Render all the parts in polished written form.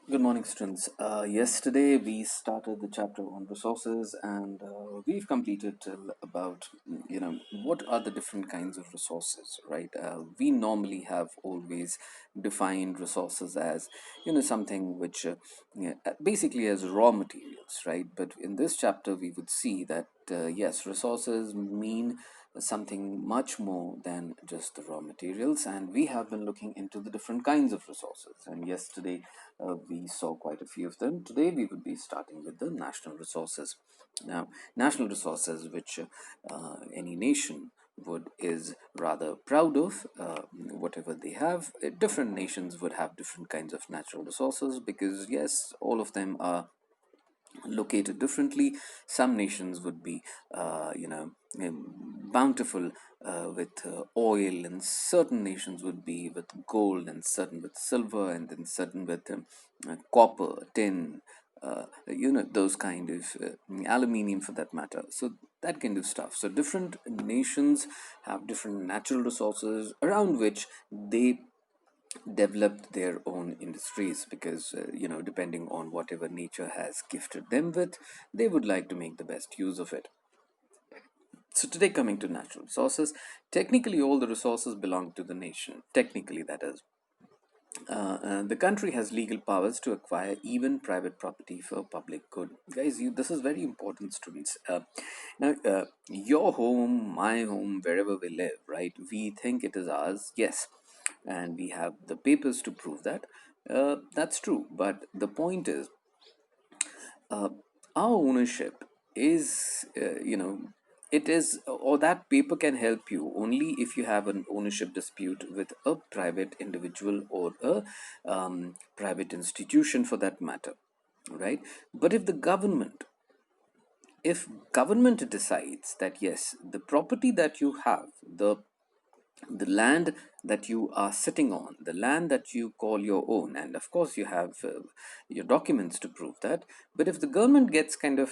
Good morning, students. Yesterday we started the chapter on resources, and we've completed till about what are the different kinds of resources, right? We normally have always defined resources as something which basically as raw materials, right? But in this chapter we would see that yes, resources mean something much more than just the raw materials, and we have been looking into the different kinds of resources. And yesterday we saw quite a few of them. Today we would be starting with the national resources. Now, national resources, which any nation would is rather proud of, whatever they have. Different nations would have different kinds of natural resources because yes, all of them are located differently. Some nations would be, bountiful with oil, and certain nations would be with gold, and certain with silver, and then certain with copper, tin, those kind of aluminium for that matter. So that kind of stuff. So different nations have different natural resources around which they developed their own industries because depending on whatever nature has gifted them with, they would like to make the best use of it. So today, coming to natural resources, technically all the resources belong to the nation, technically that is. The country has legal powers to acquire even private property for public good. Guys, this is very important, students. Now, your home, my home, wherever we live, right? We think it is ours, yes, and we have the papers to prove that. That's true, but the point is, uh, our ownership is it is, or that paper can help you only if you have an ownership dispute with a private individual or a private institution for that matter, right? But if government decides that yes, the property that you have, the land that you are sitting on, the land that you call your own, and of course you have your documents to prove that. But if the government gets kind of,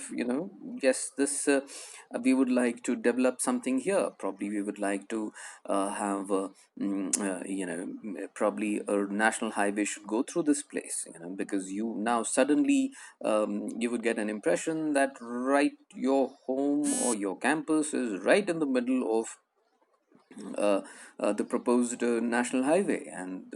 yes, this we would like to develop something here, probably we would like to have, probably a national highway should go through this place, because you now suddenly you would get an impression that right, your home or your campus is right in the middle of uh, the proposed national highway, and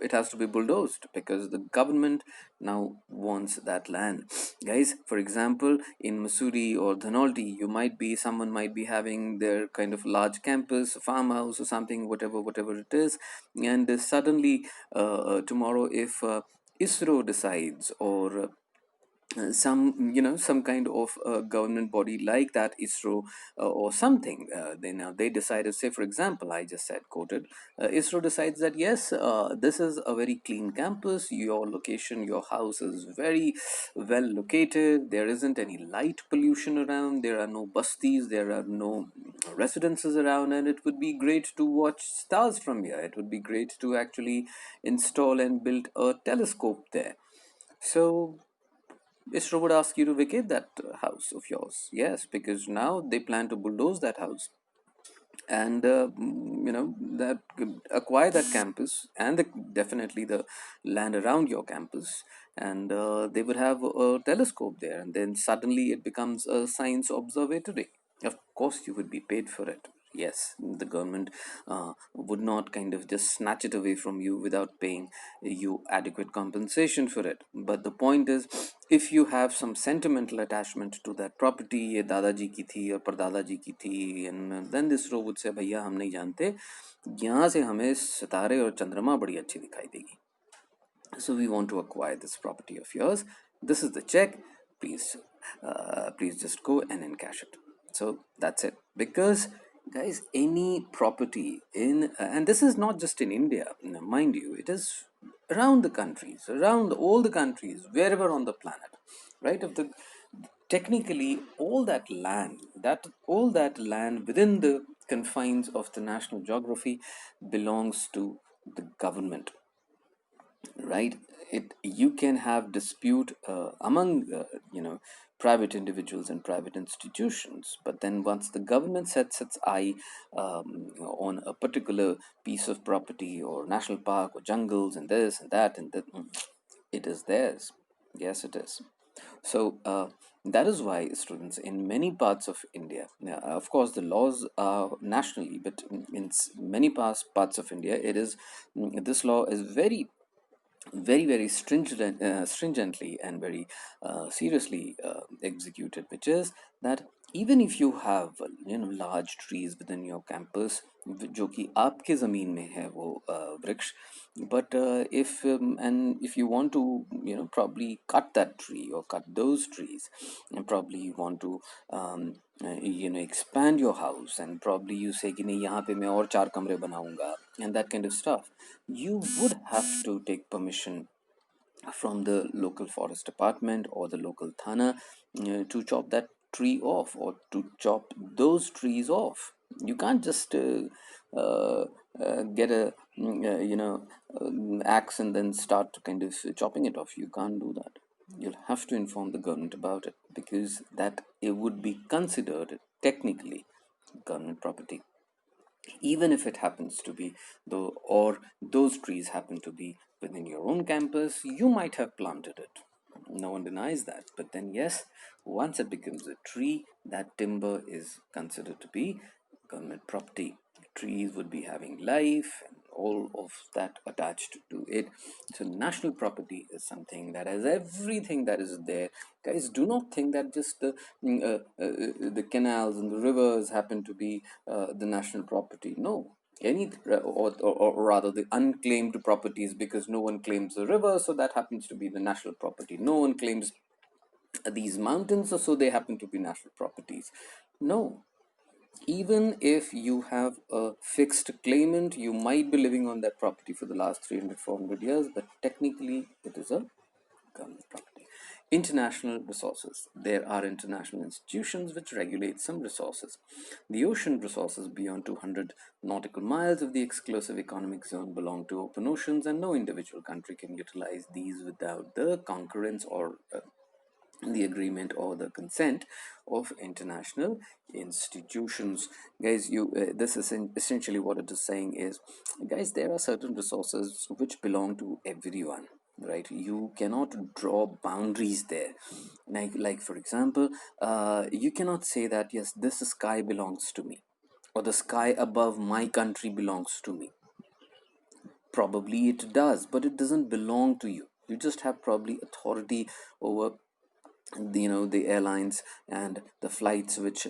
it has to be bulldozed because the government now wants that land. Guys, for example, in Missouri or Dhanolti, someone might be having their kind of large campus, farmhouse or something, whatever it is, and suddenly tomorrow, if ISRO decides, or some kind of government body like that, ISRO, or something, they decided, say for example, I just said quoted, ISRO decides that yes, this is a very clean campus, your location, your house is very well located, there isn't any light pollution around, there are no busties, there are no residences around, and it would be great to watch stars from here, it would be great to actually install and build a telescope there. So ISRO would ask you to vacate that house of yours. Yes, because now they plan to bulldoze that house, and that acquire that campus, and definitely the land around your campus, and they would have a telescope there, and then suddenly it becomes a science observatory. Of course, you would be paid for it. Yes, the government would not kind of just snatch it away from you without paying you adequate compensation for it. But the point is, if you have some sentimental attachment to that property, ये दादाजी की थी और परदादा जी की थी, and then this row would say, भैया हम नहीं जानते, यहाँ से हमें सितारे और चंद्रमा बड़ी अच्छी दिखाई देगी. So we want to acquire this property of yours. This is the check. Please just go and encash it. So that's it. Because guys, any property in and this is not just in India, mind you, it is around the countries, around all the countries, wherever on the planet, right? Of the technically all that land within the confines of the national geography belongs to the government, right? It You can have dispute among private individuals and private institutions, but then once the government sets its eye on a particular piece of property or national park or jungles and this and that and that, It is theirs. Yes, it is. So that is why students in many parts of India, of course, the laws are nationally, but in many parts of India, it is this law is very stringently and very seriously executed, which is that even if you have large trees within your campus जो कि आपके ज़मीन में है वो वृक्ष, but if you want to probably cut that tree or cut those trees, and probably you want to expand your house, and probably you say कि नहीं यहाँ पे मैं और 4 कमरे बनाऊंगा, and that kind of stuff, you would have to take permission from the local forest department or the local thana to chop that tree off or to chop those trees off. You can't just uh, get a axe and then start kind of chopping it off. You can't do that. You'll have to inform the government about it, because that it would be considered technically government property, even if it happens to be though, or those trees happen to be within your own campus. You might have planted it, no one denies that, but then yes, once it becomes a tree, that timber is considered to be government property. Trees would be having life and all of that attached to it. So national property is something that has everything that is there. Guys, do not think that just the canals and the rivers happen to be the national property. No, any or rather the unclaimed properties, because no one claims the river, so that happens to be the national property. No one claims these mountains, so they happen to be national properties. No, even if you have a fixed claimant, you might be living on that property for the last 300 400 years, but technically it is a government property. International resources. There are international institutions which regulate some resources. The ocean resources beyond 200 nautical miles of the exclusive economic zone belong to open oceans, and no individual country can utilize these without the concurrence or the agreement or the consent of international institutions. Guys, you this is essentially what it is saying is, guys, there are certain resources which belong to everyone, right? You cannot draw boundaries there. Like for example, you cannot say that yes, this sky belongs to me, or the sky above my country belongs to me. Probably it does, but it doesn't belong to you. You just have probably authority over the airlines and the flights which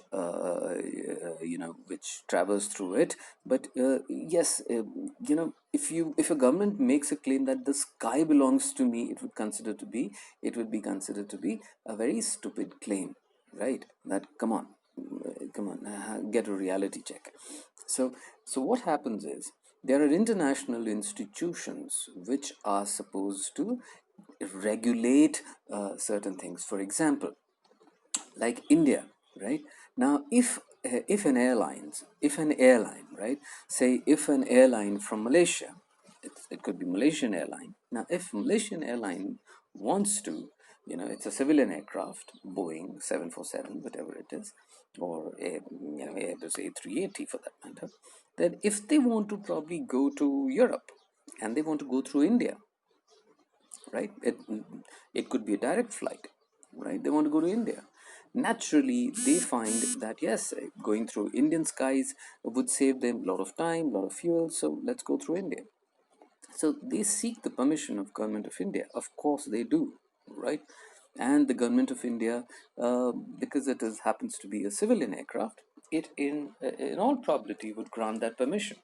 which travels through it. But yes, if a government makes a claim that the sky belongs to me, it would be considered to be a very stupid claim, right? That come on, get a reality check. So what happens is, there are international institutions which are supposed to regulate certain things. For example, like India, right? Now, if an airline, right? Say if an airline from Malaysia, it could be Malaysian airline. Now, if Malaysian airline wants to, it's a civilian aircraft, Boeing 747, whatever it is, or Airbus A380 for that matter, then if they want to probably go to Europe and they want to go through India, right? It could be a direct flight, right? They want to go to India. Naturally, they find that yes, going through Indian skies would save them a lot of time, a lot of fuel. So let's go through India. So they seek the permission of government of India. Of course, they do, right? And the government of India, because it happens to be a civilian aircraft, it in all probability would grant that permission.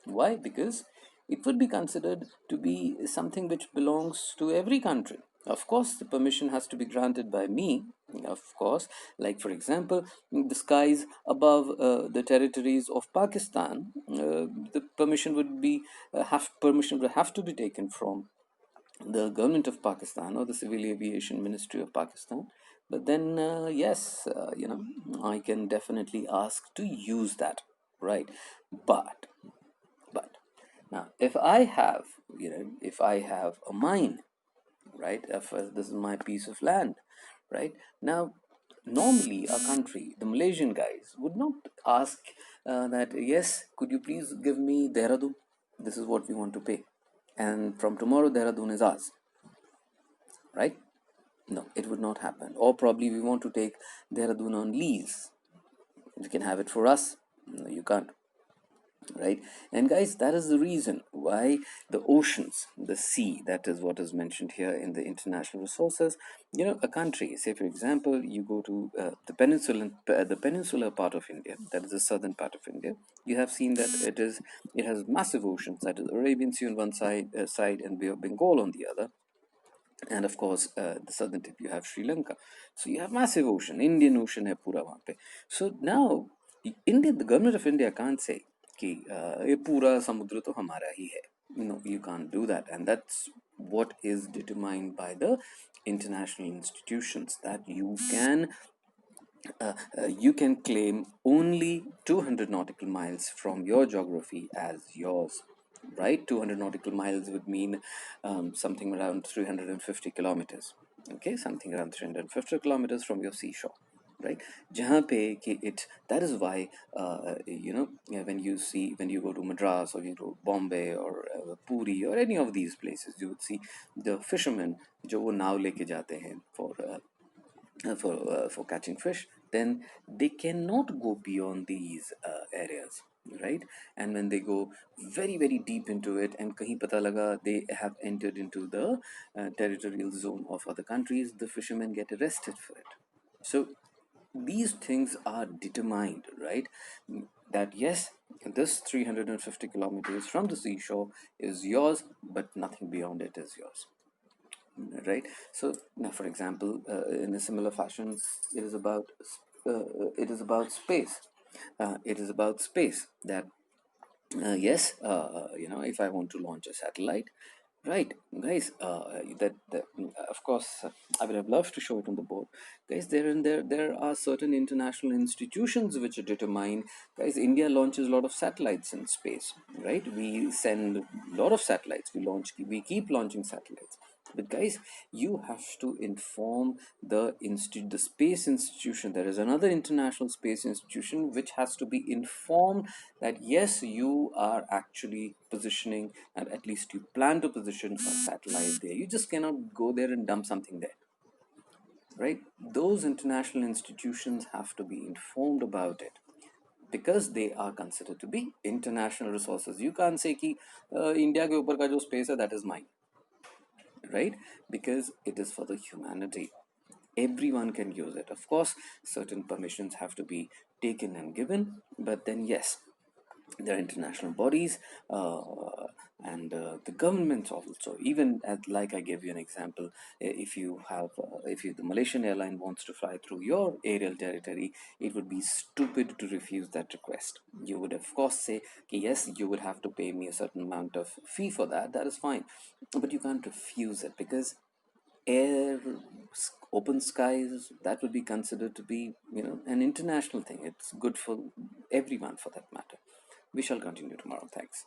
Why? Because it would be considered to be something which belongs to every country. Of course, the permission has to be granted by me, of course. Like, for example, the skies above the territories of Pakistan, the permission would have to be taken from the government of Pakistan or the Civil Aviation Ministry of Pakistan. But then, yes, I can definitely ask to use that, right? But but now, if I have a mine, right? If this is my piece of land, right? Now, normally a country, the Malaysian guys, would not ask that, yes, could you please give me Dehradun? This is what we want to pay. And from tomorrow, Dehradun is ours. right? No, it would not happen. Or probably we want to take Dehradun on lease. You can have it for us. No, you can't, right? And guys, that is the reason why the oceans, the sea, that is what is mentioned here in the international resources. A country, say for example, you go to the peninsular part of India, that is the southern part of India. You have seen that it has massive oceans, that is Arabian Sea on one side and Bay of Bengal on the other. And of course, the southern tip, you have Sri Lanka. So you have massive ocean, Indian Ocean hai pura wahan pe. So now, India, the government of India can't say कि ये पूरा समुद्र तो हमारा ही है. No, you can't do that, and that's what is determined by the international institutions, that you can claim only 200 nautical miles from your geography as yours, right? 200 nautical miles would mean something around 350 kilometers, okay? Something around 350 kilometers from your seashore, right? Jahan pe ki it, that is why, yeah, when you go to Madras or you go to Bombay or Puri or any of these places, you would see the fishermen जो वो नाव लेके जाते हैं for catching fish, then they cannot go beyond these areas, right? And when they go very very deep into it and kahin pata laga they have entered into the territorial zone of other countries, the fishermen get arrested for it. So these things are determined, right? That yes, this 350 kilometers from the seashore is yours, but nothing beyond it is yours, right? So now, for example, in a similar fashion, it is about space. It is about space that yes, if I want to launch a satellite, right, guys, that of course, I would have loved to show it on the board, guys. There are certain international institutions which determine, guys. India launches a lot of satellites in space, right? We send a lot of satellites. We keep launching satellites. But guys, you have to inform the space institution. There is another international space institution which has to be informed that yes, you are actually positioning, and at least you plan to position a satellite there. You just cannot go there and dump something there, right? Those international institutions have to be informed about it because they are considered to be international resources. You can't say कि India के ऊपर का जो space है that is mine, right? Because it is for the humanity. Everyone can use it. Of course, certain permissions have to be taken and given, but then yes, there are international bodies and the governments also. Even like I gave you an example, if the Malaysian airline wants to fly through your aerial territory, it would be stupid to refuse that request. You would of course say, okay, yes, you would have to pay me a certain amount of fee for that. That is fine, but you can't refuse it because air, open skies, that would be considered to be an international thing. It's good for everyone for that matter. We shall continue tomorrow. Thanks.